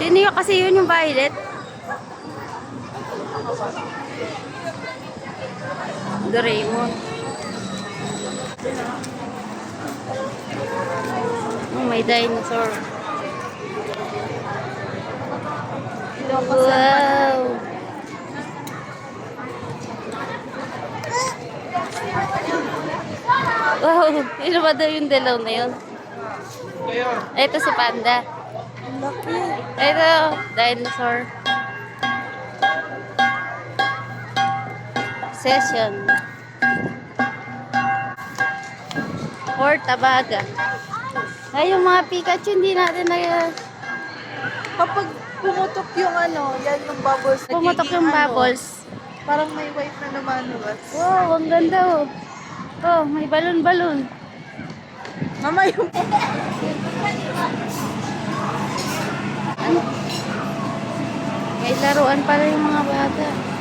Sino yung kasi yun yung violet? Doraemon. Oh, may dinosaur. Wow! Wow! Sino ba daw yung dalaw na yun? Ito si Panda. Ito, dinosaur. Session. Or Tabaga. Ay, yung mga Pikachu, hindi natin na... Kapag pumutok yung ano, yan yung bubbles. Pumutok yung nagiging bubbles. Parang may white na lumalabas. Wow, ang ganda oh. Oh, may balon-balon. Mama yung... May laruan pala yung mga bata.